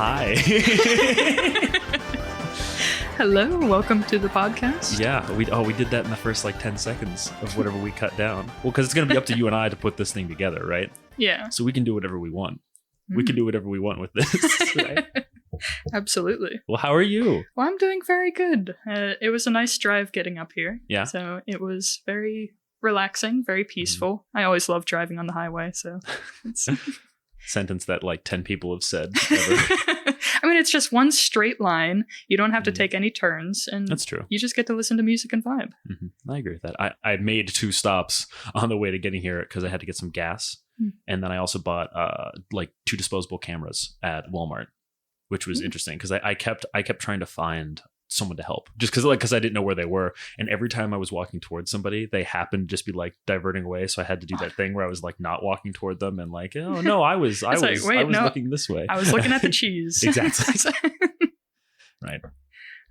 Hi. Hello, welcome to the podcast. Yeah, we did that in the first 10 seconds of whatever we cut down. Well, because it's going to be up to you and I to put this thing together, right? Yeah. So we can do whatever we want. We can do whatever we want with this, right? Absolutely. Well, how are you? Well, I'm doing very good. It was a nice drive getting up here. Yeah. So it was very relaxing, very peaceful. I always love driving on the highway, so it's... Sentence that 10 people have said ever. I mean, it's just one straight line. You don't have to take any turns. And that's true. You just get to listen to music and vibe. I agree with that. I made 2 stops on the way to getting here because I had to get some gas. And then I also bought 2 disposable cameras at Walmart, which was interesting because I kept trying to find someone to help just because I didn't know where they were, and every time I was walking towards somebody, they happened to just be diverting away, so I had to do that thing where I was not walking toward them and oh no, I was looking this way. I was looking at the cheese. Exactly. Right.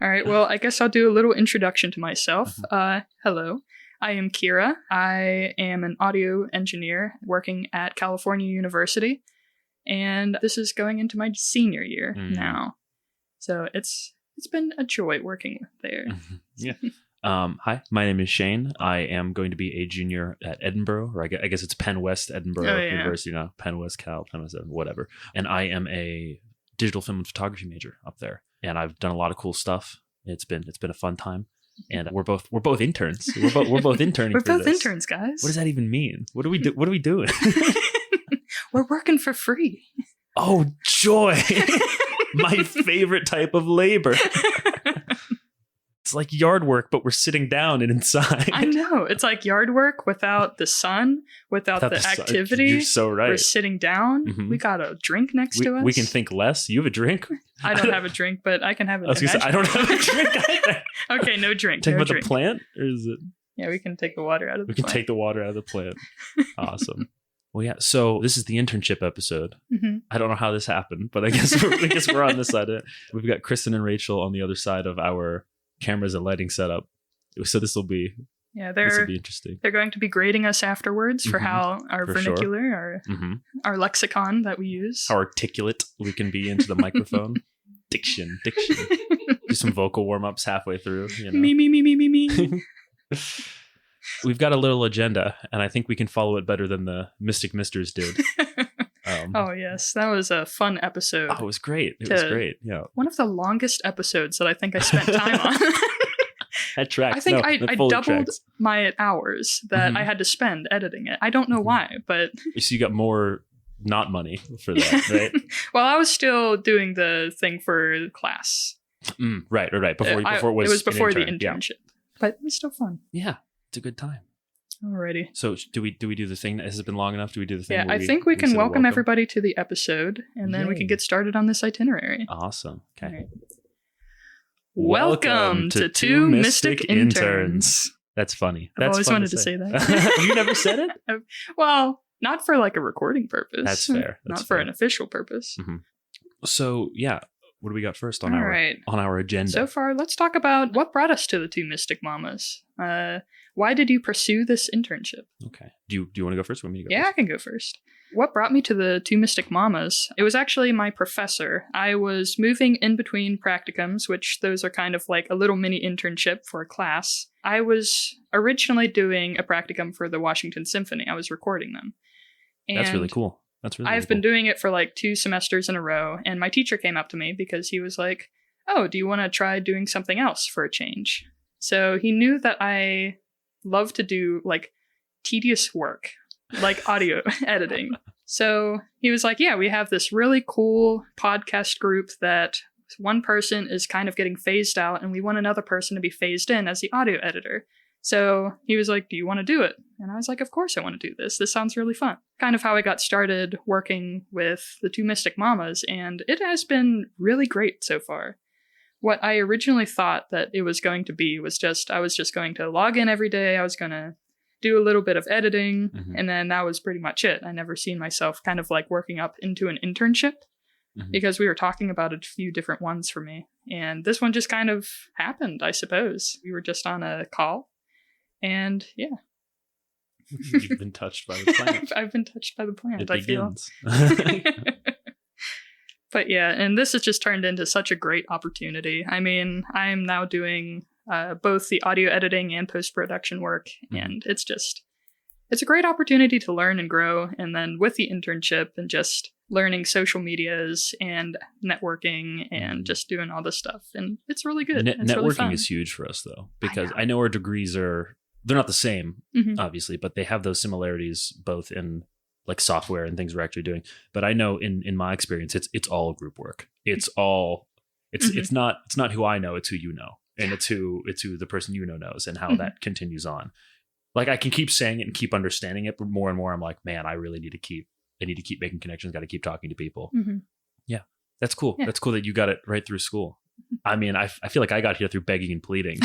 All right, well, I guess I'll do a little introduction to myself. Hello, I am Keira. I am an audio engineer working at California University, and this is going into my senior year now, so it's been a joy working there. Yeah. Hi, my name is Shane. I am going to be a junior at Edinburgh, or I guess it's Penn West Edinburgh University now. Penn West Cal, Penn West, whatever. And I am a digital film and photography major up there. And I've done a lot of cool stuff. It's been a fun time. And we're both interns. We're both interning. We're for both this. interns, guys. What does that even mean? What are we doing? We're working for free. Oh, joy. My favorite type of labor. It's like yard work, but we're sitting down and inside. I know. It's like yard work without the sun, without the activity. You're so right. We're sitting down. We got a drink next to us. We can think less. You have a drink? I don't have a drink, but I can have it. I was going to say, I don't have a drink either. Okay, no drink. Talking about the plant? Or is it? Yeah, we can take the water out of the plant. We can take the water out of the plant. Awesome. Well, yeah. So this is the internship episode. I don't know how this happened, but I guess we're on this side of it. We've got Kristen and Rachel on the other side of our cameras and lighting setup. So this will be interesting. They're going to be grading us afterwards for how our vernacular, our lexicon that we use, how articulate we can be into the microphone. Diction. Do some vocal warm-ups halfway through. Me. We've got a little agenda, and I think we can follow it better than the Mystic Misters did. Oh, yes. That was a fun episode. Oh, it was great. It was great. Yeah. One of the longest episodes that I think I spent time on. That tracks. I think I doubled my hours that I had to spend editing it. I don't know why, but... So you got more not money for that, right? Well, I was still doing the thing for class. Right. Before it was before the internship. Yeah. But it was still fun. Yeah. It's a good time. Alrighty. So do we do the thing? Has it been long enough? Do we do the thing? Yeah, I think we can welcome everybody to the episode, and then we can get started on this itinerary. Awesome. Okay. Right. Welcome to Two Mystic Interns. That's funny. I've always wanted to say that. Have you never said it? Well, not for a recording purpose. That's fair. Not for an official purpose. So yeah. What do we got first on our agenda? So far, let's talk about what brought us to the Two Mystic Mamas. Why did you pursue this internship? Okay. Do you want to go first? Or want me to go first? I can go first. What brought me to the Two Mystic Mamas? It was actually my professor. I was moving in between practicums, which those are kind of like a little mini internship for a class. I was originally doing a practicum for the Washington Symphony. I was recording them. And that's really cool. I've been doing it for 2 semesters in a row, and my teacher came up to me because he was like, oh, do you want to try doing something else for a change? So he knew that I love to do tedious work, like audio editing. So he was like, yeah, we have this really cool podcast group that one person is kind of getting phased out, and we want another person to be phased in as the audio editor. So he was like, do you want to do it? And I was like, of course I want to do this. This sounds really fun. Kind of how I got started working with the Two Mystic Mamas, and it has been really great so far. What I originally thought that it was going to be was I was just going to log in every day. I was going to do a little bit of editing, and then that was pretty much it. I never seen myself kind of working up into an internship because we were talking about a few different ones for me. And this one just kind of happened, I suppose. We were just on a call. And yeah. You've been touched by the plant. I've been touched by the plant, I feel. But yeah, and this has just turned into such a great opportunity. I mean, I am now doing both the audio editing and post-production work, and it's a great opportunity to learn and grow. And then with the internship and just learning social medias and networking and just doing all this stuff. And it's really good. It's networking really fun. is huge for us, though, because I know our degrees they're not the same, obviously, but they have those similarities both in like software and things we're actually doing. But I know in my experience, it's all group work. It's not who I know, it's who you know. And it's who the person you know knows and how that continues on. Like I can keep saying it and keep understanding it, but more and more I'm like, man, I need to keep making connections, got to keep talking to people. Yeah. That's cool. Yeah. That's cool that you got it right through school. I mean, I feel like I got here through begging and pleading,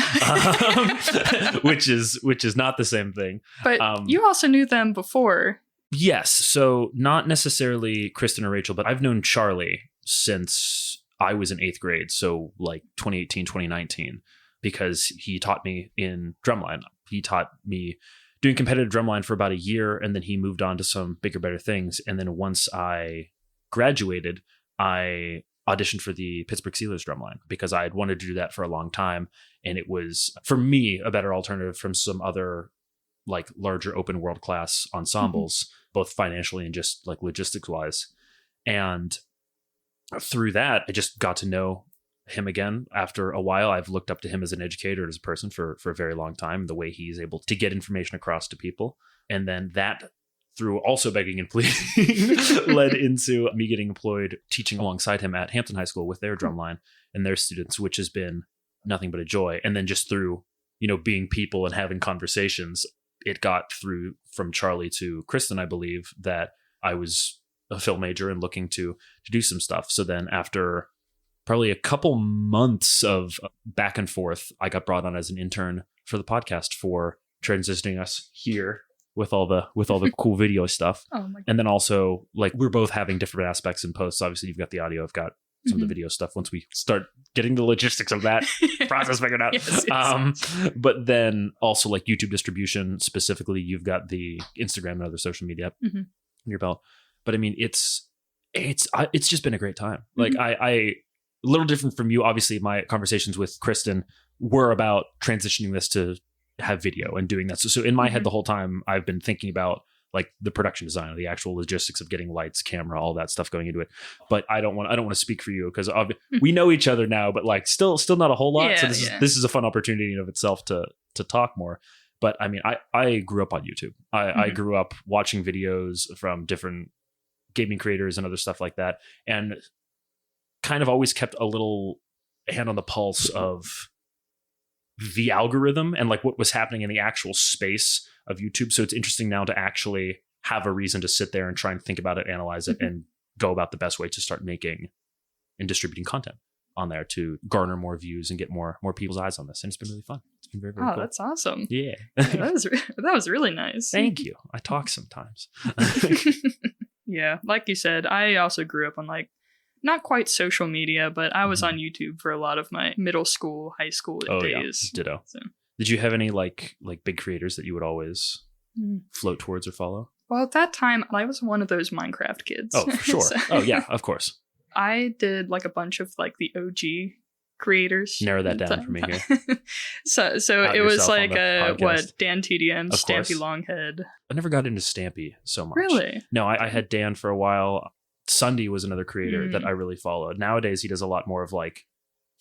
which is not the same thing. But you also knew them before. Yes. So not necessarily Kristen or Rachel, but I've known Charlie since I was in 8th grade. So like 2018, 2019, because he taught me in drumline. He taught me doing competitive drumline for about a year. And then he moved on to some bigger, better things. And then once I graduated, I auditioned for the Pittsburgh Steelers drumline because I had wanted to do that for a long time. And it was, for me, a better alternative from some other like larger open world class ensembles, both financially and just like logistics wise. And through that, I just got to know him again. After a while, I've looked up to him as an educator, as a person for a very long time, the way he's able to get information across to people. And then that, through also begging and pleading, led into me getting employed teaching alongside him at Hampton High School with their drumline and their students, which has been nothing but a joy. And then just through, being people and having conversations, it got through from Charlie to Kristen, I believe, that I was a film major and looking to do some stuff. So then after probably a couple months of back and forth, I got brought on as an intern for the podcast for transitioning us here with all the cool video stuff. Oh my God. And then also like we're both having different aspects in posts. Obviously you've got the audio, I've got some of the video stuff once we start getting the logistics of that process figured out. Yes. But then also like YouTube distribution, specifically, you've got the Instagram and other social media in your belt. But I mean, it's just been a great time. Like I a little different from you. Obviously my conversations with Kristen were about transitioning this to have video and doing that. So in my head, the whole time I've been thinking about like the production design of the actual logistics of getting lights, camera, all that stuff going into it. But I don't want to speak for you because we know each other now, but like still not a whole lot. Yeah, so this is a fun opportunity in of itself to talk more. But I mean, I grew up on YouTube. I grew up watching videos from different gaming creators and other stuff like that. And kind of always kept a little hand on the pulse of the algorithm and like what was happening in the actual space of YouTube. So it's interesting now to actually have a reason to sit there and try and think about it, analyze it, and go about the best way to start making and distributing content on there to garner more views and get more people's eyes on this. And it's been really fun. It's been very, very cool. That's awesome. Yeah. that was really nice. Thank you. I talk sometimes. Yeah. Like you said, I also grew up on like, not quite social media, but I was on YouTube for a lot of my middle school, high school days. Yeah. Ditto. So. Did you have any like big creators that you would always float towards or follow? Well, at that time, I was one of those Minecraft kids. Oh, for sure. So, oh, yeah, of course. I did like a bunch of like the OG creators. Narrow that down for me here. so it was like Dan TDM, Stampy Longhead. I never got into Stampy so much. Really? No, I had Dan for a while. Sunday was another creator that I really followed. Nowadays, he does a lot more of like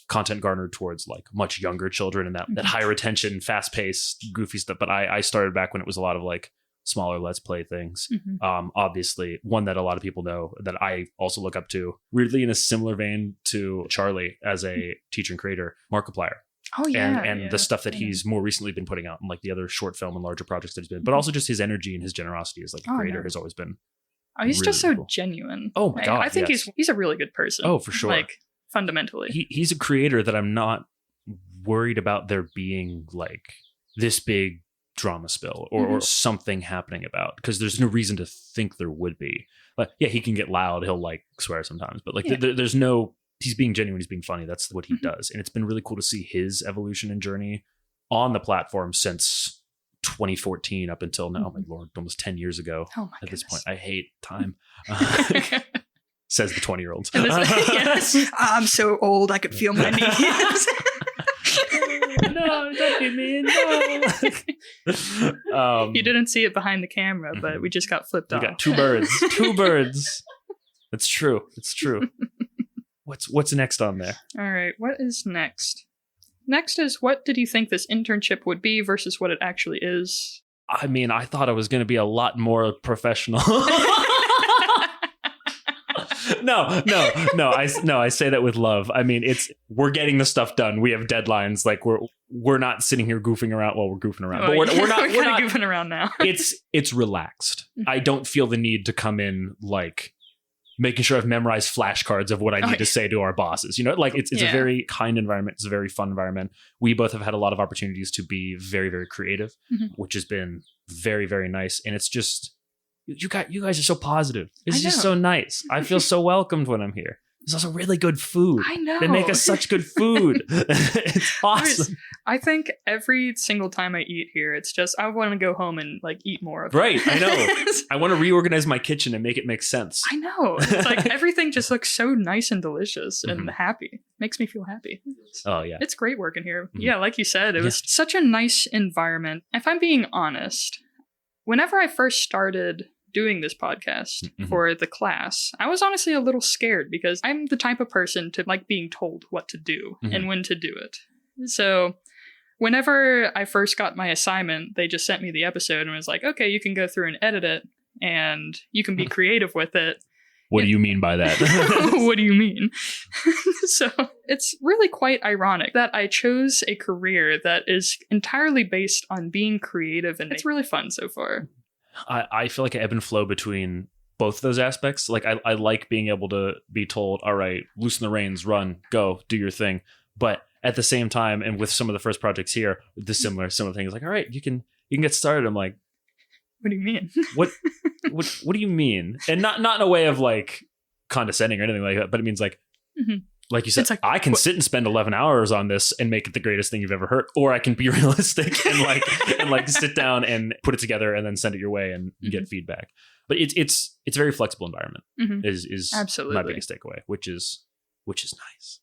content garnered towards like much younger children and that higher attention, fast paced, goofy stuff. But I started back when it was a lot of like smaller Let's Play things. Obviously, one that a lot of people know that I also look up to, weirdly in a similar vein to Charlie as a teacher and creator, Markiplier. Oh, yeah. And the stuff that he's more recently been putting out and like the other short film and larger projects that he's been, but also just his energy and his generosity as like a creator has always been. Oh, he's really just so cool. genuine. Oh my God. I think he's a really good person. Oh, for sure. Like fundamentally. He's a creator that I'm not worried about there being like this big drama spill or something happening about, because there's no reason to think there would be. But yeah, he can get loud. He'll like swear sometimes, but like there's no, he's being genuine. He's being funny. That's what he does. And it's been really cool to see his evolution and journey on the platform since 2014 up until now. Oh my Lord, almost 10 years ago at this point. I hate time. says the 20-year-old. Yes, I'm so old I could feel my knees. No, don't be mean. No. You didn't see it behind the camera, but we just got flipped off. We got two birds. Two birds. It's true. It's true. What's next on there? All right. What is next? Next is, what did you think this internship would be versus what it actually is? I mean, I thought it was going to be a lot more professional. No. I say that with love. I mean, we're getting the stuff done. We have deadlines. Like we're not sitting here goofing around. Well, we're goofing around, but we're not. We're kind of goofing around now. It's relaxed. I don't feel the need to come in like making sure I've memorized flashcards of what I need to say to our bosses. You know, like it's a very kind environment. It's a very fun environment. We both have had a lot of opportunities to be very, very creative, which has been very, very nice. And it's just, you guys are so positive. It's just so nice. I feel so welcomed when I'm here. There's also really good food. I know. They make us such good food. It's awesome. I think every single time I eat here, it's just, I want to go home and like eat more of it. Right, I know. I want to reorganize my kitchen and make it make sense. I know. It's like everything just looks so nice and delicious and happy. Makes me feel happy. Oh, yeah. It's great working here. Yeah, like you said, it was such a nice environment. If I'm being honest, whenever I first started doing this podcast for the class, I was honestly a little scared because I'm the type of person to like being told what to do and when to do it. So whenever I first got my assignment, they just sent me the episode and was like, okay, you can go through and edit it and you can be creative with it. What do you mean by that? What do you mean? So it's really quite ironic that I chose a career that is entirely based on being creative, and it's really fun so far. I feel like I ebb and flow between both those aspects. Like I like being able to be told, all right, loosen the reins, run, go, do your thing. But at the same time, and with some of the first projects here, the similar things, like, all right, you can get started. I'm like, what do you mean? What do you mean? And not in a way of like condescending or anything like that, but it means like, like you said, like, I can sit and spend 11 hours on this and make it the greatest thing you've ever heard, or I can be realistic and like sit down and put it together and then send it your way and get feedback. But it's a very flexible environment. Is absolutely my biggest takeaway, which is nice.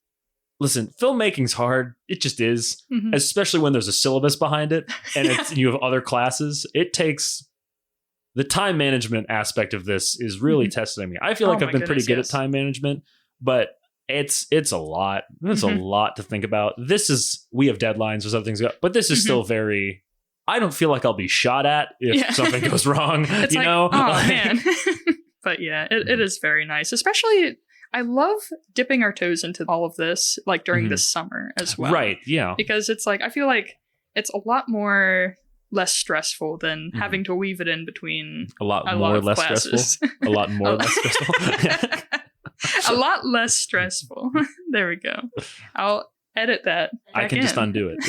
Listen, filmmaking's hard. It just is, especially when there's a syllabus behind it and you have other classes. It takes the time management aspect of this is really testing me. I feel like I've been pretty good at time management, but it's a lot. It's a lot to think about. We have deadlines, there's other things, but this is still very, I don't feel like I'll be shot at if something goes wrong, it's you know? Oh, man. But yeah, it is very nice. Especially, I love dipping our toes into all of this, like during the summer as well. Right, yeah. Because it's like, I feel like it's a lot more less stressful than having to weave it in between a lot less classes. Stressful. A lot more less stressful. A lot less stressful. There we go. I'll edit that. I can just undo it.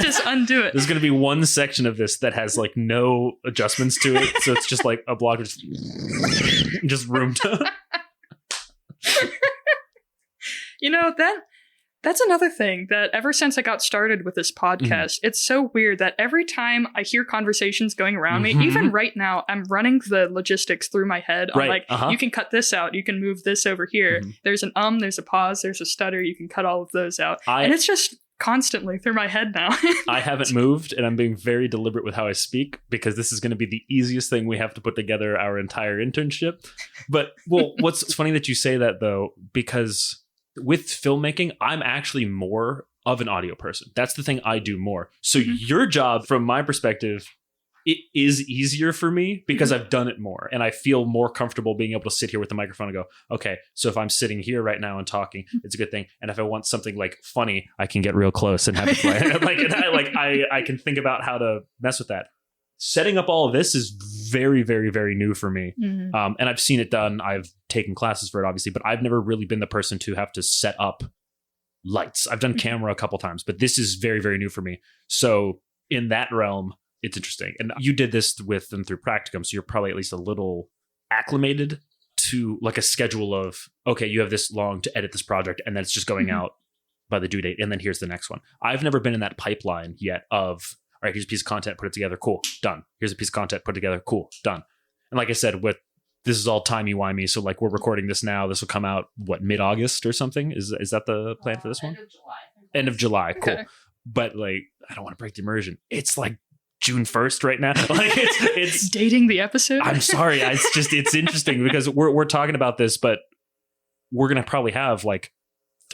Just undo it. There's going to be one section of this that has like no adjustments to it. So it's just like a block of just room to. You know, that's another thing that ever since I got started with this podcast, it's so weird that every time I hear conversations going around me, even right now, I'm running the logistics through my head. I'm like, you can cut this out. You can move this over here. There's an there's a pause, there's a stutter. You can cut all of those out. And it's just constantly through my head now. I haven't moved, and I'm being very deliberate with how I speak because this is going to be the easiest thing we have to put together our entire internship. But, well, what's funny that you say that, though, because with filmmaking, I'm actually more of an audio person. That's the thing I do more. So your job, from my perspective, it is easier for me because I've done it more and I feel more comfortable being able to sit here with the microphone and go, okay, so if I'm sitting here right now and talking, it's a good thing. And if I want something like funny, I can get real close and have it play. I can think about how to mess with that. Setting up all of this is very, very, very new for me. And I've seen it done. I've taken classes for it, obviously, but I've never really been the person to have to set up lights. I've done camera a couple times, but this is very, very new for me. So in that realm, it's interesting. And you did this with them through practicum, so you're probably at least a little acclimated to like a schedule of, okay, you have this long to edit this project, and then it's just going out by the due date, and then here's the next one. I've never been in that pipeline yet of, all right, here's a piece of content, put it together, cool, done. Here's a piece of content, put it together, cool, done. And like I said, with this is all timey-wimey. So like we're recording this now. This will come out, mid-August or something? Is that the plan for this one? End of July. Cool. Okay. But like, I don't want to break the immersion. It's like June 1st right now. Like it's dating the episode. I'm sorry. It's interesting because we're talking about this, but we're going to probably have like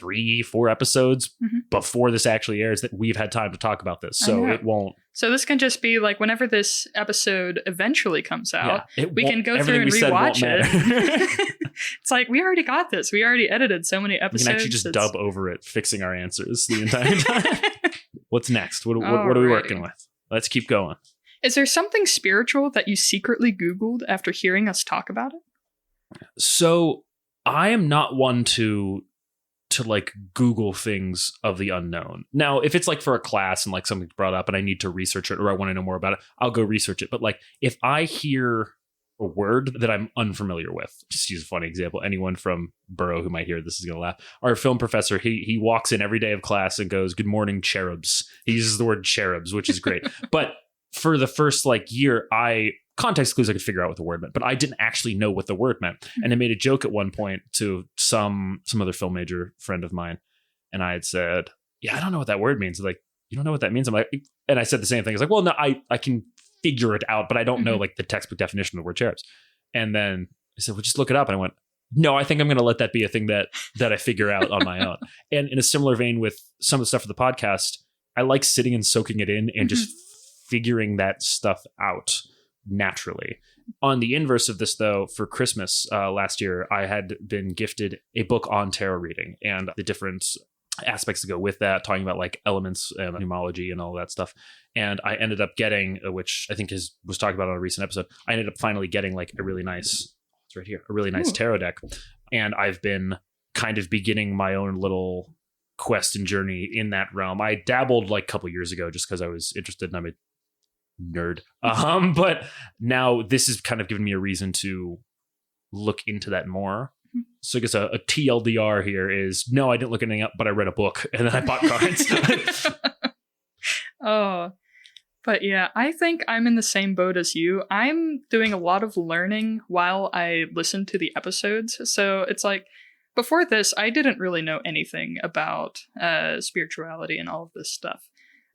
3-4 episodes before this actually airs that we've had time to talk about this. So it won't. So this can just be like whenever this episode eventually comes out, we can go through and rewatch it. It's like, we already got this. We already edited so many episodes. We can actually just dub over it, fixing our answers the entire time. What's next? What are we working with? Let's keep going. Is there something spiritual that you secretly Googled after hearing us talk about it? So I am not one to like Google things of the unknown. Now, if it's like for a class and like something's brought up and I need to research it or I want to know more about it, I'll go research it. But like if I hear a word that I'm unfamiliar with, just use a funny example. Anyone from Burrow who might hear this is going to laugh. Our film professor, he walks in every day of class and goes, "Good morning, cherubs." He uses the word cherubs, which is great. But for the first like year, context clues I could figure out what the word meant, but I didn't actually know what the word meant. And I made a joke at one point to some other film major friend of mine. And I had said, "Yeah, I don't know what that word means." They're like, "You don't know what that means?" I'm like, and I said the same thing. It's like, "Well, no, I can figure it out, but I don't know like the textbook definition of the word cherubs." And then I said, "Well, just look it up." And I went, "No, I think I'm going to let that be a thing that I figure out on my own." And in a similar vein with some of the stuff for the podcast, I like sitting and soaking it in and just figuring that stuff out naturally. On the inverse of this, though, for Christmas last year, I had been gifted a book on tarot reading and the different aspects that go with that, talking about like elements and numerology and all that stuff. And I ended up getting, which I think was talked about on a recent episode, I ended up finally getting like a really nice, it's right here, a really nice tarot deck. And I've been kind of beginning my own little quest and journey in that realm. I dabbled like a couple years ago just because I was interested and I'm a nerd. But now this has kind of given me a reason to look into that more. So I guess a TLDR here is, no, I didn't look anything up, but I read a book and then I bought cards. Oh, but yeah, I think I'm in the same boat as you. I'm doing a lot of learning while I listen to the episodes. So it's like, before this, I didn't really know anything about spirituality and all of this stuff.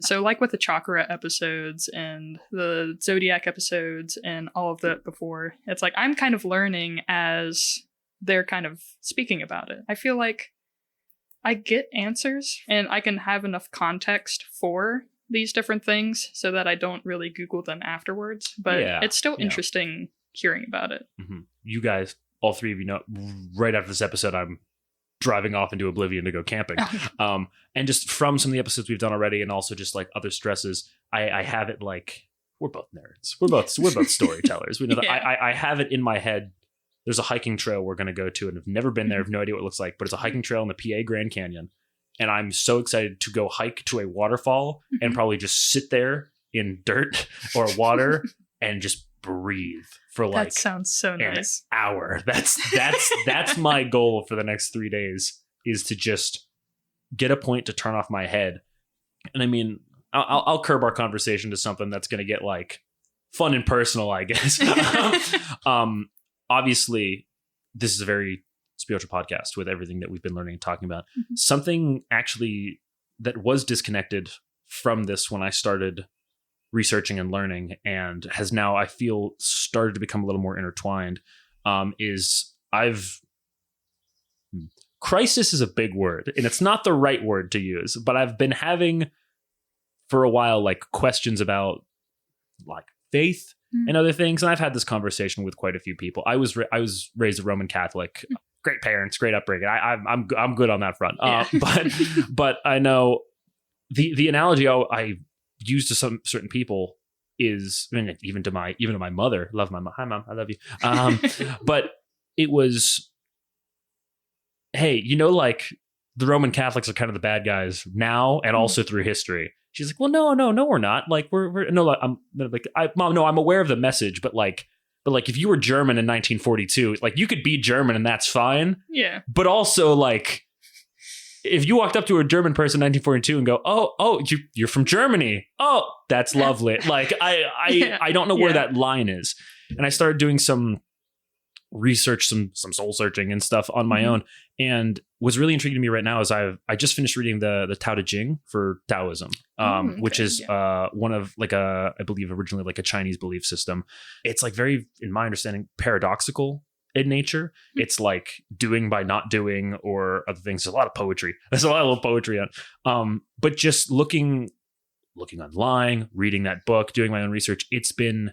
So like with the chakra episodes and the zodiac episodes and all of that before, it's like I'm kind of learning as they're kind of speaking about it. I feel like I get answers and I can have enough context for these different things so that I don't really Google them afterwards. But it's still interesting hearing about it. Mm-hmm. You guys, all three of you know, right after this episode, I'm driving off into oblivion to go camping. And just from some of the episodes we've done already and also just like other stresses, I have it like, we're both nerds. We're both storytellers. We know that I have it in my head. There's a hiking trail we're going to go to and I've never been there. I have no idea what it looks like, but it's a hiking trail in the PA Grand Canyon. And I'm so excited to go hike to a waterfall and probably just sit there in dirt or water and just breathe for like that sounds so nice. An hour. That's my goal for the next 3 days, is to just get a point to turn off my head. And I mean, I'll curb our conversation to something that's going to get like fun and personal, I guess. Obviously, this is a very spiritual podcast with everything that we've been learning and talking about. Something actually that was disconnected from this when I started researching and learning and has now, I feel, started to become a little more intertwined, is crisis is a big word and it's not the right word to use, but I've been having for a while like questions about like faith and other things. And I've had this conversation with quite a few people. I was raised a Roman Catholic, great parents, great upbringing. I'm good on that front. But I know the analogy I use to some certain people is, I mean, even to my mother, love my mom. Hi mom, I love you. But it was, hey, you know, like the Roman Catholics are kind of the bad guys now and also through history. She's like, well, no, we're not. Like we're no, I'm like, Mom, no, I'm aware of the message, but like if you were German in 1942, like you could be German and that's fine. Yeah. But also like, if you walked up to a German person in 1942 and go, oh, you're from Germany. Oh, that's lovely. Like I don't know where that line is. And I started doing some research some soul searching and stuff on my own. And what's really intriguing to me right now is I just finished reading the Tao Te Ching for Taoism, which is one of like I believe originally like a Chinese belief system. It's like very, in my understanding, paradoxical in nature. It's like doing by not doing or other things. There's a lot of poetry. There's a lot of little poetry on. But just looking online, reading that book, doing my own research, it's been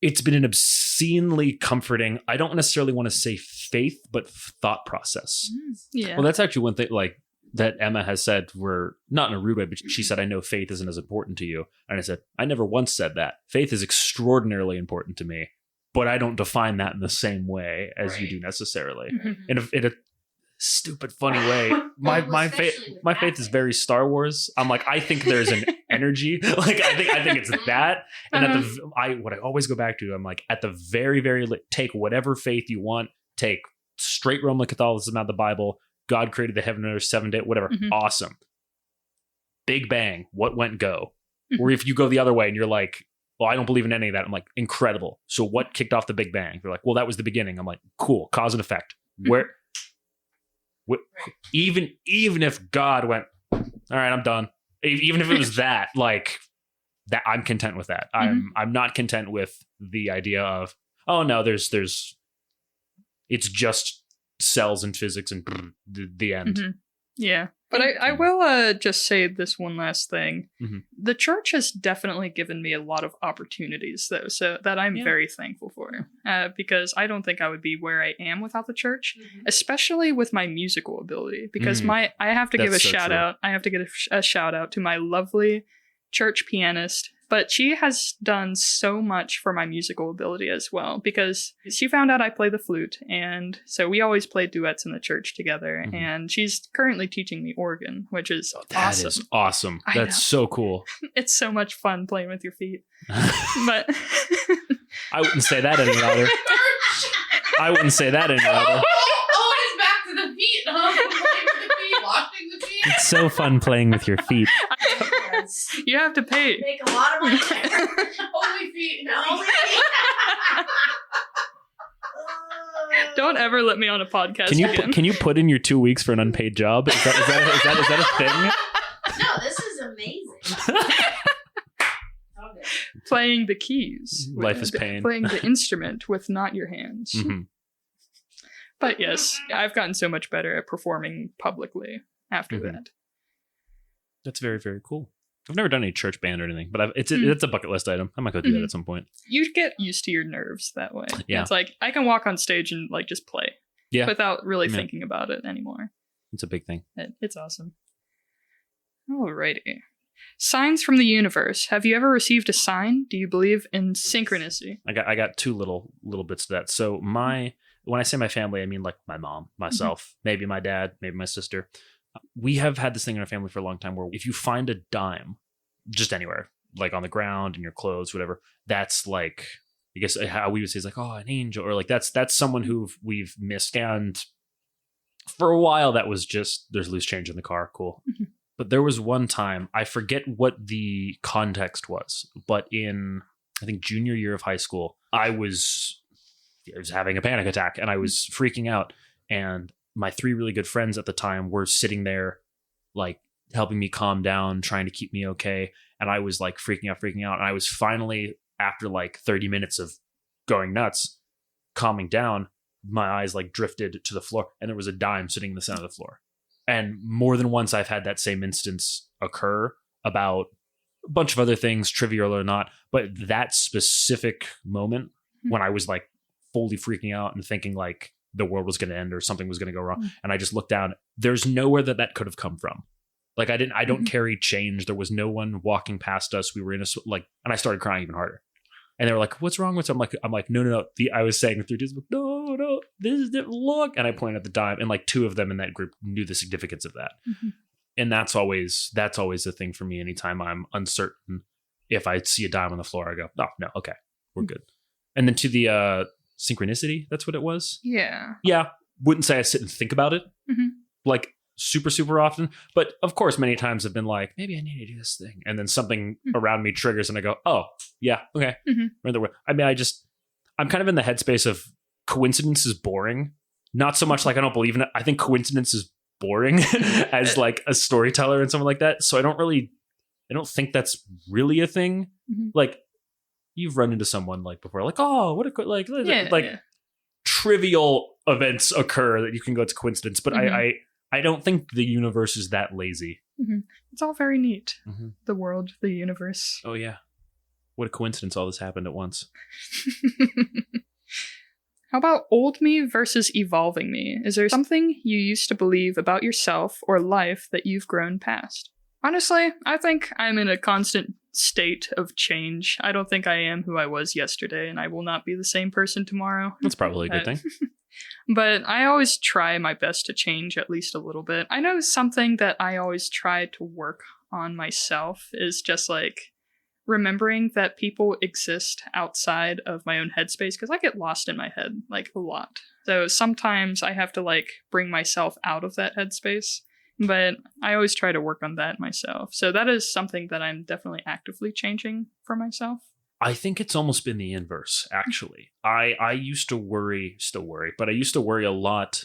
an obscenely comforting, I don't necessarily want to say faith, but thought process. Yeah. Well, that's actually one thing like that Emma has said, we're not in a rude way, but she said, I know faith isn't as important to you. And I said, I never once said that. Faith is extraordinarily important to me, but I don't define that in the same way as you do necessarily. In a stupid, funny way. My faith is very Star Wars. I'm like, I think there's an energy. Like I think it's that. And what I always go back to, I'm like, at the very, very take whatever faith you want. Take straight Roman Catholicism out of the Bible. God created the heaven and earth 7 days, whatever. Awesome. Big Bang. What went go? Or if you go the other way and you're like, well, I don't believe in any of that. I'm like, incredible. So what kicked off the Big Bang? They're like, well, that was the beginning. I'm like, cool. Cause and effect. Even if God went, all right, I'm done. Even if it was that, like that, I'm content with that. I'm not content with the idea of, oh no, there's it's just cells and physics and the end. Yeah. But I will just say this one last thing. The church has definitely given me a lot of opportunities, though, so that I'm very thankful for. Because I don't think I would be where I am without the church, especially with my musical ability. Because I have to give a shout out. I have to give a shout out to my lovely church pianist. But she has done so much for my musical ability as well, because she found out I play the flute, and so we always play duets in the church together, and she's currently teaching me organ, which is awesome. That is awesome. That's so cool. It's so much fun playing with your feet. But I wouldn't say that any louder. I wouldn't say that any louder. Always back to the feet, huh? Playing with the feet, washing the feet. It's so fun playing with your feet. You have to pay. Make a lot of money. Only feet. Only feet. Don't ever let me on a podcast again. Can you put in your 2 weeks for an unpaid job? Is that a thing? No, this is amazing. Playing the keys. Life is pain. Playing the instrument with not your hands. But yes, I've gotten so much better at performing publicly after that. That's very, very cool. I've never done any church band or anything, but it's a bucket list item. I might go do that at some point. You get used to your nerves that way. Yeah. It's like I can walk on stage and like just play. Yeah. Without really thinking about it anymore. It's a big thing. It's awesome. Alrighty. Signs from the universe. Have you ever received a sign? Do you believe in synchronicity? I got two little bits to that. So when I say my family, I mean like my mom, myself, maybe my dad, maybe my sister. We have had this thing in our family for a long time where if you find a dime just anywhere, like on the ground, in your clothes, whatever, that's like, I guess how we would say is like, oh, an angel, or like that's someone who we've missed. And for a while that was just, there's loose change in the car. Cool. But there was one time, I forget what the context was, but in, I think, junior year of high school, I was having a panic attack and I was freaking out. And my three really good friends at the time were sitting there, like helping me calm down, trying to keep me okay. And I was like freaking out. And I was finally, after like 30 minutes of going nuts, calming down, my eyes like drifted to the floor and there was a dime sitting in the center of the floor. And more than once I've had that same instance occur about a bunch of other things, trivial or not. But that specific moment when I was like fully freaking out and thinking like the world was going to end or something was going to go wrong. And I just looked down. There's nowhere that could have come from. Like I don't carry change. There was no one walking past us. We were in and I started crying even harder. And they were like, what's wrong with you? I'm like, no. I was saying through this, no, this is different. Look. And I pointed at the dime, and like two of them in that group knew the significance of that. And that's always the thing for me. Anytime I'm uncertain, if I see a dime on the floor, I go, oh no, okay, we're good. And then to the synchronicity, that's what it was. Yeah. Wouldn't say I sit and think about it like super, super often. But of course, many times I've been like, maybe I need to do this thing. And then something around me triggers and I go, oh, yeah, okay. I mean, I'm kind of in the headspace of coincidence is boring. Not so much like I don't believe in it. I think coincidence is boring as like a storyteller and something like that. So I don't think that's really a thing. Mhm. Like you've run into someone like before, like, oh, what a Yeah, like yeah. trivial events occur that you can go to coincidence. But Mhm. I don't think the universe is that lazy. Mhm. It's all very neat. Mhm. The world, the universe. Oh yeah, what a coincidence! All this happened at once. How about old me versus evolving me? Is there something you used to believe about yourself or life that you've grown past? Honestly, I think I'm in a constant state of change. I don't think I am who I was yesterday, and I will not be the same person tomorrow. That's probably a good thing. But I always try my best to change at least a little bit. I know something that I always try to work on myself is just like remembering that people exist outside of my own headspace, because I get lost in my head like a lot. So sometimes I have to like bring myself out of that headspace, but I always try to work on that myself. So that is something that I'm definitely actively changing for myself. I think it's almost been the inverse, actually. I used to still worry, but I used to worry a lot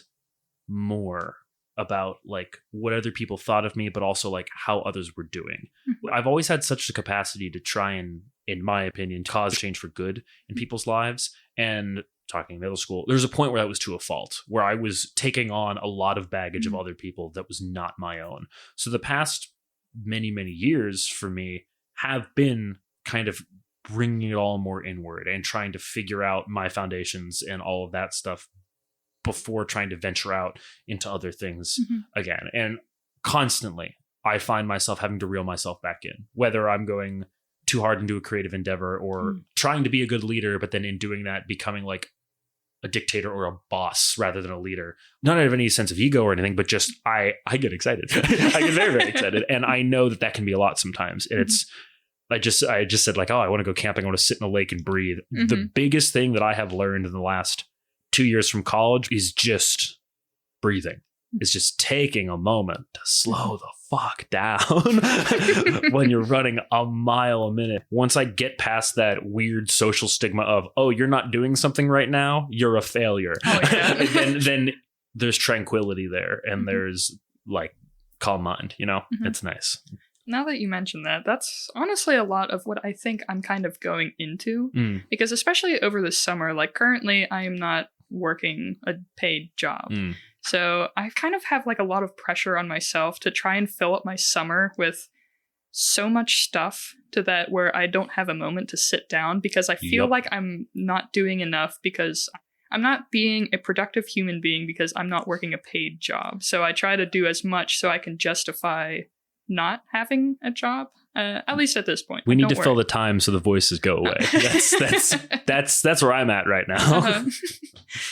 more about like what other people thought of me, but also like how others were doing. I've always had such a capacity to try and, in my opinion, cause change for good in people's lives. And talking middle school, there's a point where that was to a fault, where I was taking on a lot of baggage of other people that was not my own. So the past many, many years for me have been kind of bringing it all more inward and trying to figure out my foundations and all of that stuff before trying to venture out into other things again. And constantly, I find myself having to reel myself back in, whether I'm going too hard into a creative endeavor or trying to be a good leader, but then in doing that, becoming like a dictator or a boss rather than a leader. Not out of any sense of ego or anything, but just I get excited. I get very, very excited. And I know that can be a lot sometimes. And it's, I just said like, oh, I want to go camping. I want to sit in a lake and breathe. The biggest thing that I have learned in the last 2 years from college is just breathing. It's just taking a moment to slow the fuck down when you're running a mile a minute. Once I get past that weird social stigma of, oh, you're not doing something right now, you're a failure. Oh, yeah. then there's tranquility there and there's like calm mind, you know? It's nice. Now that you mention that, that's honestly a lot of what I think I'm kind of going into. Because especially over the summer, like currently I am not working a paid job. So I kind of have like a lot of pressure on myself to try and fill up my summer with so much stuff to that where I don't have a moment to sit down, because I feel like I'm not doing enough, because I'm not being a productive human being because I'm not working a paid job. So I try to do as much so I can justify not having a job, at least at this point. We need to fill the time so the voices go away. That's where I'm at right now.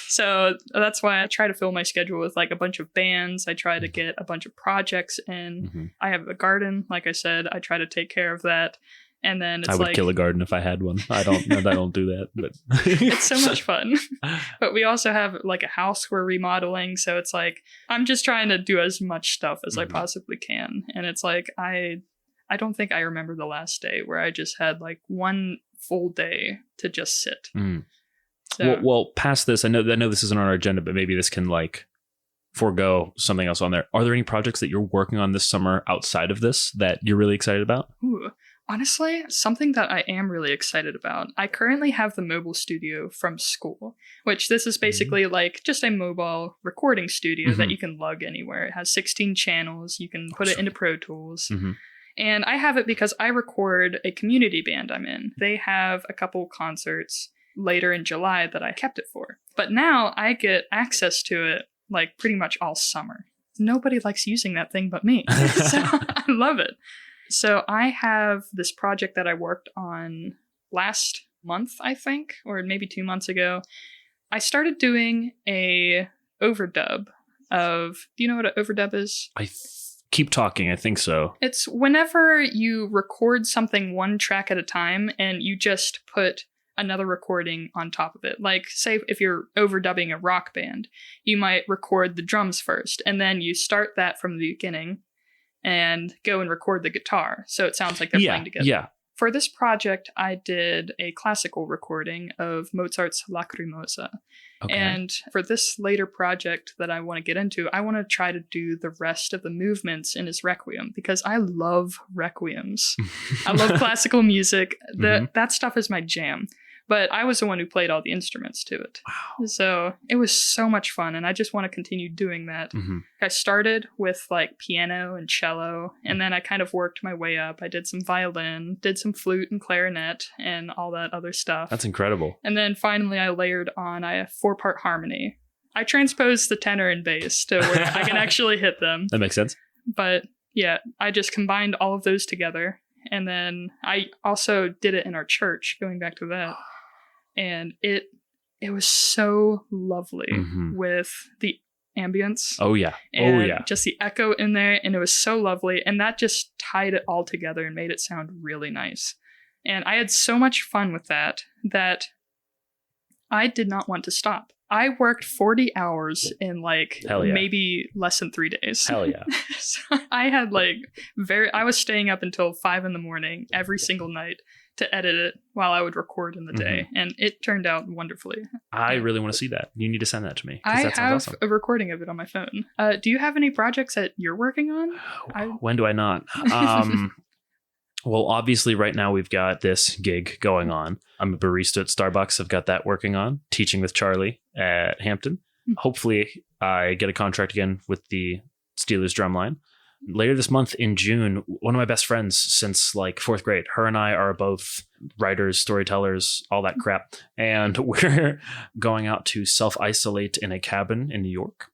So that's why I try to fill my schedule with like a bunch of bands. I try to get a bunch of projects in. I have a garden, like I said. I try to take care of that. And then it's I would kill a garden if I had one. I don't do that, but it's so much fun. But we also have like a house we're remodeling, so it's like I'm just trying to do as much stuff as I possibly can. And it's like I don't think I remember the last day where I just had like one full day to just sit. So, well, past this, I know this isn't on our agenda, but maybe this can like forego something else on there. Are there any projects that you're working on this summer outside of this that you're really excited about? Honestly, something that I am really excited about. I currently have the mobile studio from school, which this is basically like just a mobile recording studio that you can lug anywhere. It has 16 channels. You can put it into Pro Tools. And I have it because I record a community band I'm in. They have a couple concerts later in July that I kept it for. But now I get access to it like pretty much all summer. Nobody likes using that thing but me. So I love it. So I have this project that I worked on last month, I think, or maybe 2 months ago. I started doing a overdub of, do you know what an overdub is? Keep talking. I think so. It's whenever you record something one track at a time and you just put another recording on top of it. Like, say, if you're overdubbing a rock band, you might record the drums first, and then you start that from the beginning and go and record the guitar, so it sounds like they're playing together. Yeah. For this project, I did a classical recording of Mozart's Lacrimosa. Okay. And for this later project that I want to get into, I want to try to do the rest of the movements in his Requiem because I love Requiems. I love classical music. That stuff is my jam. But I was the one who played all the instruments to it. Wow. So it was so much fun, and I just want to continue doing that. Mm-hmm. I started with like piano and cello, and then I kind of worked my way up. I did some violin, did some flute and clarinet, and all that other stuff. That's incredible. And then finally I layered on a 4-part harmony. I transposed the tenor and bass to where I can actually hit them. That makes sense. But yeah, I just combined all of those together. And then I also did it in our church, going back to that. And it was so lovely with the ambience. Oh, yeah. And just the echo in there. And it was so lovely. And that just tied it all together and made it sound really nice. And I had so much fun with that I did not want to stop. I worked 40 hours in like maybe less than 3 days. Hell yeah. So I had I was staying up until 5 a.m. every single night to edit it while I would record in the day. And it turned out wonderfully. I really want to see that. You need to send that to me. I that have awesome. a recording of it on my phone. Do you have any projects that you're working on? When do I not? Well, obviously right now we've got this gig going on. I'm a barista at Starbucks. I've got that working on, teaching with Charlie at Hampton. Hopefully I get a contract again with the Steelers drumline. Later this month in June, one of my best friends since like 4th grade, her and I are both writers, storytellers, all that crap. And we're going out to self-isolate in a cabin in New York.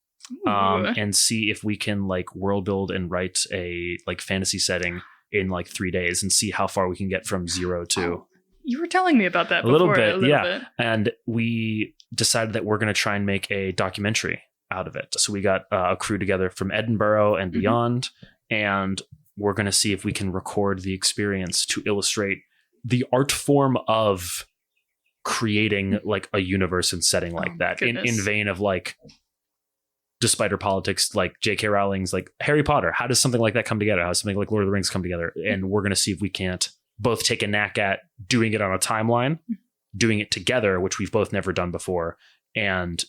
And see if we can like world build and write a like fantasy setting in like 3 days and see how far we can get from 0 to you were telling me about that a little bit. And we decided that we're going to try and make a documentary out of it. So we got a crew together from Edinburgh and beyond, and we're going to see if we can record the experience to illustrate the art form of creating like a universe and setting like that in vein of like despite her politics, like J.K. Rowling's like Harry Potter. How does something like that come together? How does something like Lord of the Rings come together? And we're going to see if we can't both take a knack at doing it on a timeline, doing it together, which we've both never done before, and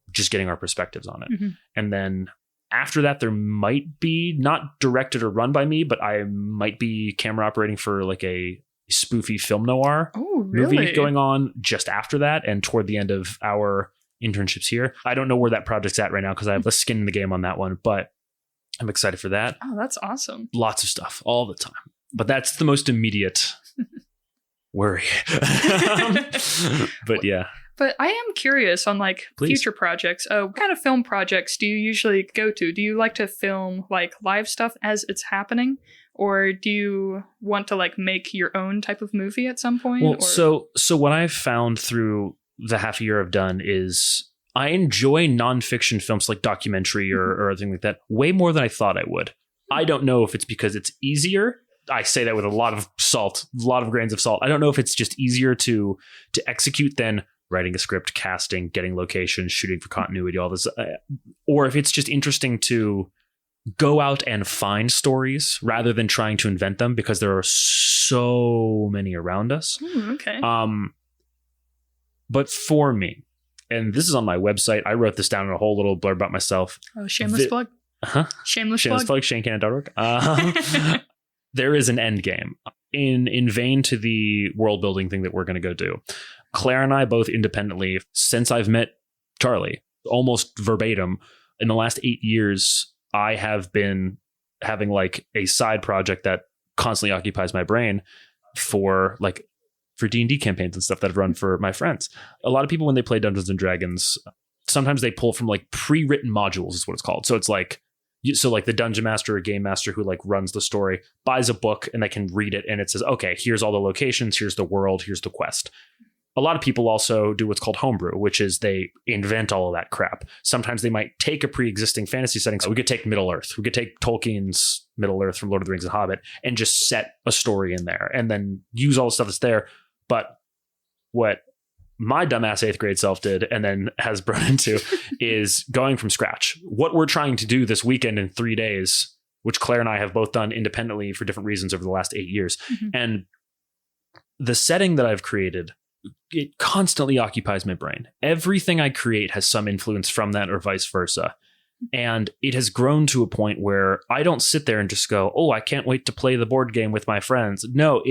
just getting our perspectives on it. And then after that, there might be not directed or run by me, but I might be camera operating for like a spoofy film noir movie going on just after that. And toward the end of our internships here. I don't know where that project's at right now because I have less skin in the game on that one, but I'm excited for that. Oh, that's awesome. Lots of stuff all the time. But that's the most immediate worry. But yeah. But I am curious on like future projects. What kind of film projects do you usually go to? Do you like to film like live stuff as it's happening? Or do you want to like make your own type of movie at some point? Well, so what I've found through the half a year I've done is I enjoy nonfiction films like documentary or anything like that way more than I thought I would. I don't know if it's because it's easier. I say that with a lot of salt, a lot of grains of salt. I don't know if it's just easier to execute than writing a script, casting, getting locations, shooting for continuity, all this, or if it's just interesting to go out and find stories rather than trying to invent them because there are so many around us. Okay. But for me, and this is on my website, I wrote this down in a whole little blurb about myself. Oh, shameless plug. Shameless plug. ShaneCannon.org. There is an end game in vain to the world building thing that we're going to go do. Claire and I both independently, since I've met Charlie, almost verbatim, in the last 8 years, I have been having like a side project that constantly occupies my brain for D&D campaigns and stuff that I've run for my friends. A lot of people, when they play Dungeons and Dragons, sometimes they pull from like pre-written modules is what it's called. So it's like, the dungeon master or game master who like runs the story buys a book and they can read it. And it says, okay, here's all the locations. Here's the world. Here's the quest. A lot of people also do what's called homebrew, which is they invent all of that crap. Sometimes they might take a pre-existing fantasy setting. So we could take Middle Earth. We could take Tolkien's Middle Earth from Lord of the Rings and Hobbit and just set a story in there and then use all the stuff that's there. But what my dumbass 8th grade self did and then has brought into is going from scratch. What we're trying to do this weekend in 3 days, which Claire and I have both done independently for different reasons over the last 8 years. And the setting that I've created it constantly occupies my brain. Everything I create has some influence from that or vice versa. And it has grown to a point where I don't sit there and just go, oh, I can't wait to play the board game with my friends. No,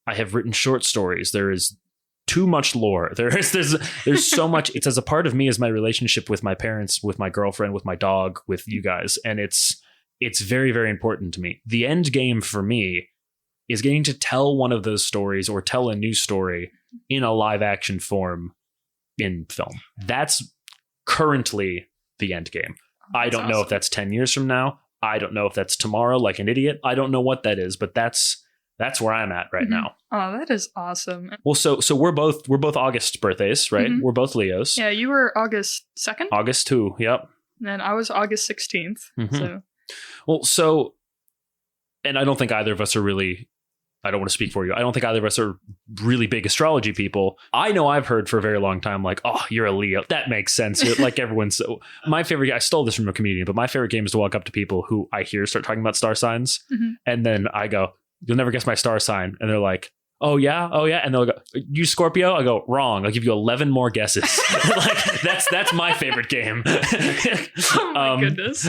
I have written short stories. There is too much lore. There's so much. It's as a part of me as my relationship with my parents, with my girlfriend, with my dog, with you guys. And it's very, very important to me. The end game for me is getting to tell one of those stories or tell a new story in a live action form in film. That's currently the end game. I don't know if that's 10 years from now. I don't know if that's tomorrow, like an idiot. I don't know what that is, but that's where I'm at right now. Oh, that is awesome. Well, so we're both August birthdays, right? We're both Leos. Yeah, you were August 2nd? August 2, yep. And I was August 16th. So. Well, and I don't think either of us are really, I don't want to speak for you. I don't think either of us are really big astrology people. I know I've heard for a very long time, like, oh, you're a Leo. That makes sense. You're, like everyone's. So my favorite, I stole this from a comedian, but my favorite game is to walk up to people who I hear start talking about star signs. And then I go, you'll never guess my star sign. And they're like, oh yeah. And they'll go, you Scorpio? I go, wrong. I'll give you 11 more guesses. Like that's my favorite game. Oh my goodness.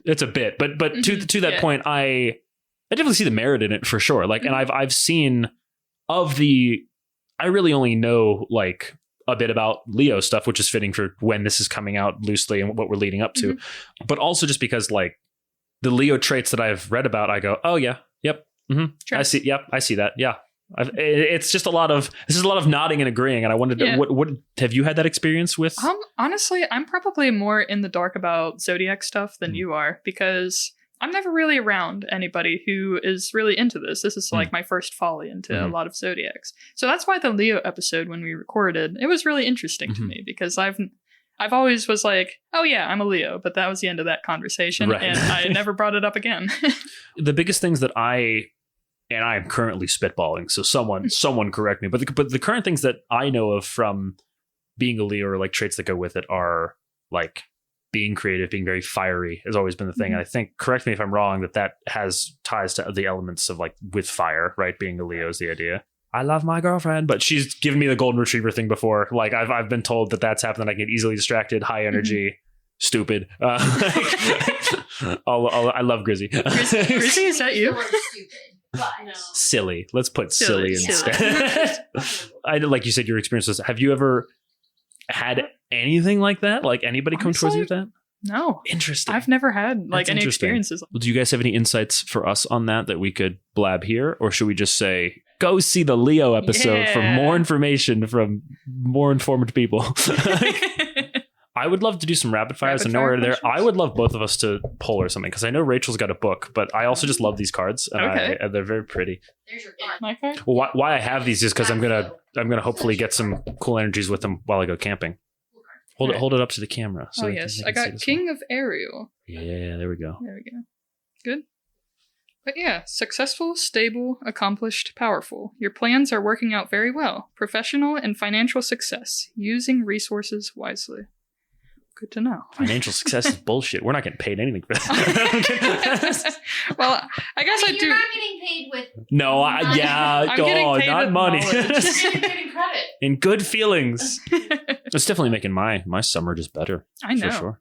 It's a bit, but to that point, I definitely see the merit in it for sure. Like, and I've seen I really only know like a bit about Leo stuff, which is fitting for when this is coming out loosely and what we're leading up to, but also just because like the Leo traits that I've read about, I go, oh yeah, yep. Sure. I see that. Yeah. It's just a lot of nodding and agreeing. And I wanted to, what have you had that experience with? Honestly, I'm probably more in the dark about zodiac stuff than you are, because I'm never really around anybody who is really into this. This is like my first folly into a lot of zodiacs. So that's why the Leo episode, when we recorded, it was really interesting to me, because I've always was like, oh yeah, I'm a Leo, but that was the end of that conversation. Right. And I never brought it up again. The biggest things that I'm currently spitballing, so someone correct me, but the current things that I know of from being a Leo, or like traits that go with it, are like being creative, being very fiery has always been the thing. And I think, correct me if I'm wrong, that has ties to the elements of like with fire, right? Being a Leo is the idea. I love my girlfriend, but she's given me the golden retriever thing before. Like I've been told that's happened. I get easily distracted, high energy, stupid. I love Grizzy. Grizzy, is that you? But no. Silly. Let's put silly instead. I like you said, your experiences. Have you ever had anything like that? Like anybody come towards you with that? No. Interesting. I've never had like any experiences. Well, do you guys have any insights for us on that we could blab here? Or should we just say, go see the Leo episode for more information from more informed people? I would love to do some rapid fires. I know we're there. I would love both of us to pull or something, because I know Rachel's got a book, but I also just love these cards, and they're very pretty. There's your card. My card? Well, why I have these is because I'm gonna hopefully get some cool energies with them while I go camping. Hold it up to the camera. So yes, I got King of Ariel. Yeah, there we go. Good. But yeah, successful, stable, accomplished, powerful. Your plans are working out very well. Professional and financial success. Using resources wisely. Good to know. Financial success is bullshit. We're not getting paid anything for that. Well, I guess I do. You're not getting paid with. No, not money. You're getting credit. In good feelings. It's definitely making my summer just better. I know. For sure.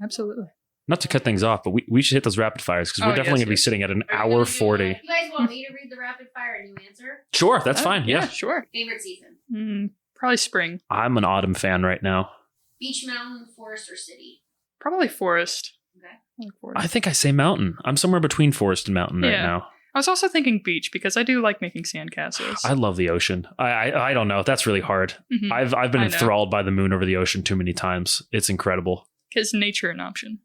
Absolutely. Not to cut things off, but we should hit those rapid fires, because we're definitely going to be sitting at an hour 40. You guys want me to read the rapid fire and you answer? Sure, that's fine. Yeah, sure. Favorite season? Probably spring. I'm an autumn fan right now. Beach, mountain, forest, or city? Probably forest. Okay. I like forest. I think I say mountain. I'm somewhere between forest and mountain right now. I was also thinking beach, because I do like making sandcastles. I love the ocean. I don't know. That's really hard. I've been enthralled by the moon over the ocean too many times. It's incredible. Because nature an option.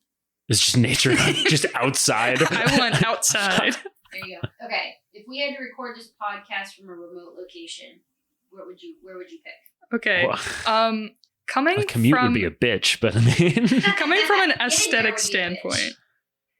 It's just nature, just outside. I want outside. There you go. Okay. If we had to record this podcast from a remote location, where would you pick? Okay. Well, a commute would be a bitch, but I mean, coming from an aesthetic standpoint,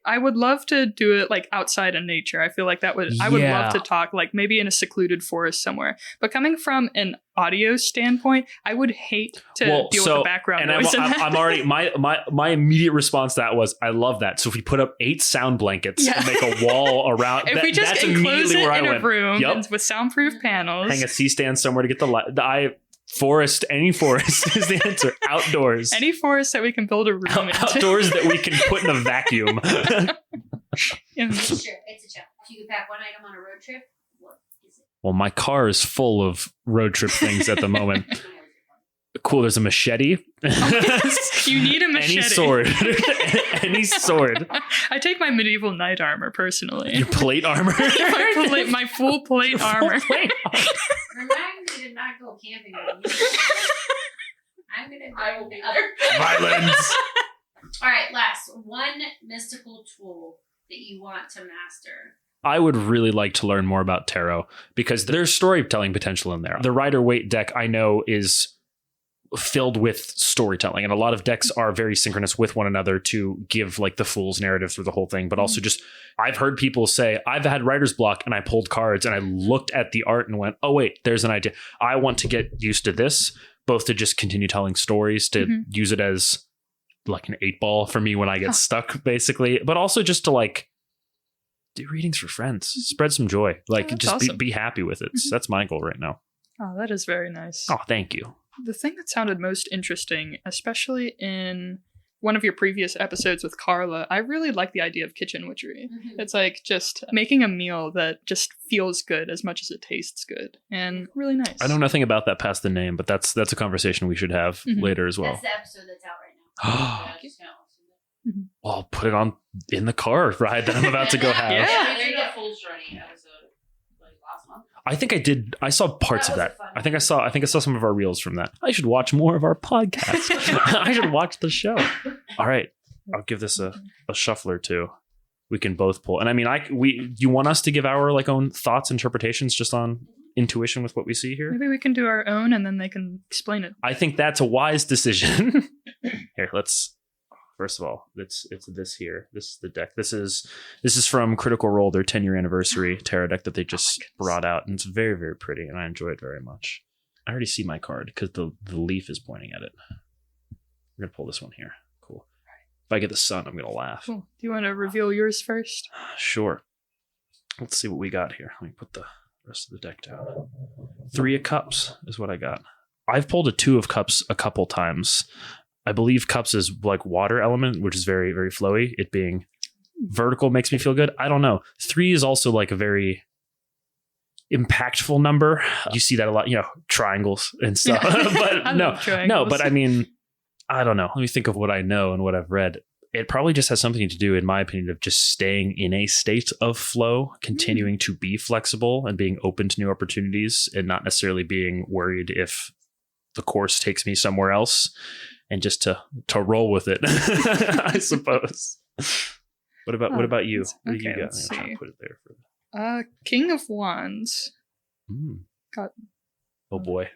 I would love to do it like outside in nature. I feel like I would love to talk like maybe in a secluded forest somewhere. But coming from an audio standpoint, I would hate to deal with the background noise. I'm already my immediate response to that was I love that. So if we put up 8 sound blankets and make a wall around, if we just that's enclose immediately it where in I a went. room and with soundproof panels, hang a C-stand somewhere to get the light. Forest, any forest is the answer. Outdoors. Any forest that we can build a room into. Outdoors that we can put in a vacuum. It's a challenge. If you could pack one item on a road trip, what is it? Well, my car is full of road trip things at the moment. Cool, there's a machete. You need a machete. Any sword. Any sword. I take my medieval knight armor personally. Your plate armor? my full plate armor. Remind me to not go camping with you. I will be there. Violence. All right, last one mystical tool that you want to master. I would really like to learn more about tarot because there's storytelling potential in there. The Rider-Waite deck I know is filled with storytelling, and a lot of decks are very synchronous with one another to give like the fool's narrative through the whole thing. But also just I've heard people say I've had writer's block and I pulled cards and I looked at the art and went, oh wait, there's an idea. I want to get used to this, both to just continue telling stories, to use it as like an 8-ball for me when I get stuck basically, but also just to like do readings for friends, spread some joy, like just awesome. be happy with it. That's my goal right now. Oh, that is very nice. Oh, thank you. The thing that sounded most interesting, especially in one of your previous episodes with Carla, I really like the idea of kitchen witchery. It's like just making a meal that just feels good as much as it tastes good, and really nice. I know nothing about that past the name, but that's a conversation we should have later as well. That's the episode that's out right now. Well, I'll put it on in the car ride that I'm about to go have. Yeah, we did a Fool's Journey episode like last month. I think I did. I saw parts of that. I think I saw some of our reels from that. I should watch more of our podcast. I should watch the show. All right, I'll give this a shuffler too. We can both pull. And I mean, you want us to give our like own thoughts, interpretations, just on intuition with what we see here? Maybe we can do our own, and then they can explain it. I think that's a wise decision. Here, let's. First of all, it's this here. This is the deck. This is from Critical Role, their 10-year anniversary tarot deck that they just brought out, and it's very, very pretty, and I enjoy it very much. I already see my card because the leaf is pointing at it. We're gonna pull this one here. Cool. If I get the sun, I'm gonna laugh. Cool. Do you want to reveal yours first? Sure. Let's see what we got here. Let me put the rest of the deck down. 3 of Cups is what I got. I've pulled a 2 of Cups a couple times. I believe Cups is like water element, which is very, very flowy. It being vertical makes me feel good. I don't know. 3 is also like a very impactful number. You see that a lot, triangles and stuff. But but I mean, I don't know. Let me think of what I know and what I've read. It probably just has something to do, in my opinion, of just staying in a state of flow, continuing to be flexible and being open to new opportunities, and not necessarily being worried if the course takes me somewhere else. And just to roll with it, I suppose. What about you? What do you got? Let's I'm trying to put it there for King of Wands. Oh boy.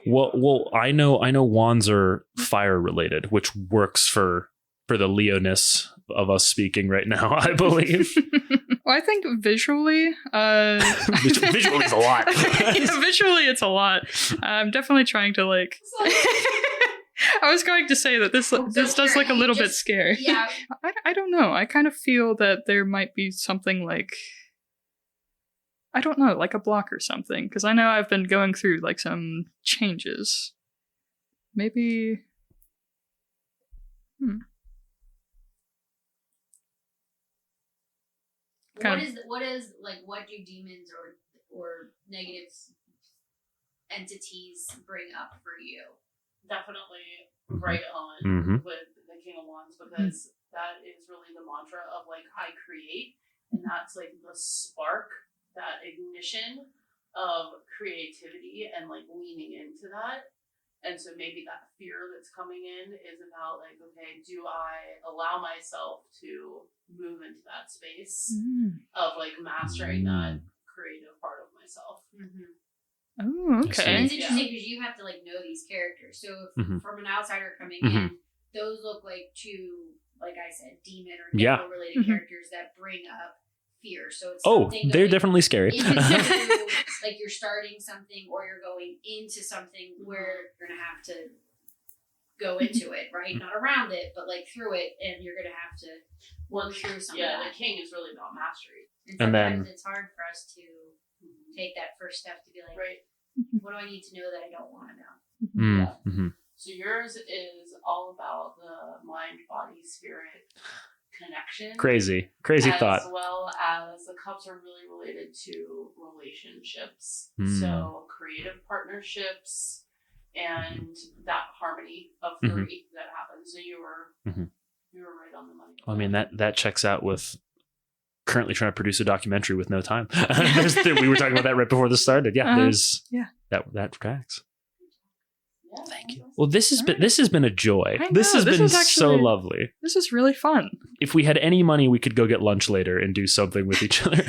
well, I know wands are fire related, which works for the Leo-ness of us speaking right now, I believe. Well, I think visually... visually is a lot. Visually it's a lot. I'm definitely trying to like... I was going to say that this does look a little bit scary. Yeah. I don't know. I kind of feel that there might be something like... I don't know, like a block or something. Because I know I've been going through like some changes. Maybe... What do demons or negative entities bring up for you? Definitely right on with the King of Wands, because that is really the mantra of like I create, and that's like the spark, that ignition of creativity and like leaning into that. And so maybe that fear that's coming in is about like, okay, do I allow myself to move into that space of like mastering that creative part of myself? Oh, okay. It's interesting because you have to like know these characters. So if from an outsider coming in, those look like 2 like I said, demon or Yeah. devil related Mhm. characters that bring up fear. So it's Oh, something they're going definitely scary. into, like you're starting something or you're going into something where you're gonna have to go into it, right? Not around it, but like through it, and you're gonna have to work through some of Yeah, that. the king is really about mastery. And And sometimes then- it's hard for us to take that first step to be like, Right. what do I need to know that I don't want to know? Mm-hmm. So yours is all about the mind, body, spirit connection. Crazy as thought. well as the cups are really related to relationships. Mm. So creative partnerships and that harmony of Mhm. three that happens. So you were Mhm. right on the money. I mean, that checks out with currently trying to produce a documentary with no time. We were talking about that right before this started. Yeah, there's that tracks. Yeah, Thank you. Well, this has been a joy. I This know, has this been was so actually- lovely. This is really fun. If we had any money, we could go get lunch later and do something with each other.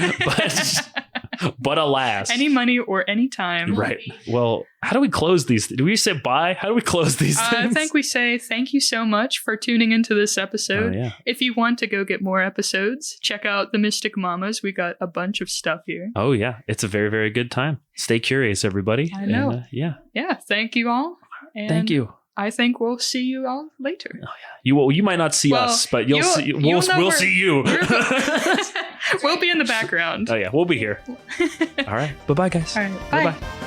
But alas, Any money or any time. right. Well, how do we close these? Do we say bye? How do we close these I things? think we say thank you so much for tuning into this Oh, episode. yeah. If you want to go get more episodes, check out the Mystic Mamas. We got a bunch of stuff here. Oh, yeah. It's a very, very good time. Stay curious, everybody. I know. And, yeah. Yeah, thank you all. And Thank you. I think we'll see you all later. You might not see Well, us, but we'll you'll know we'll see you. We'll be in the background. Oh yeah, we'll be here. All right. Bye-bye, guys. All right, bye. Bye-bye.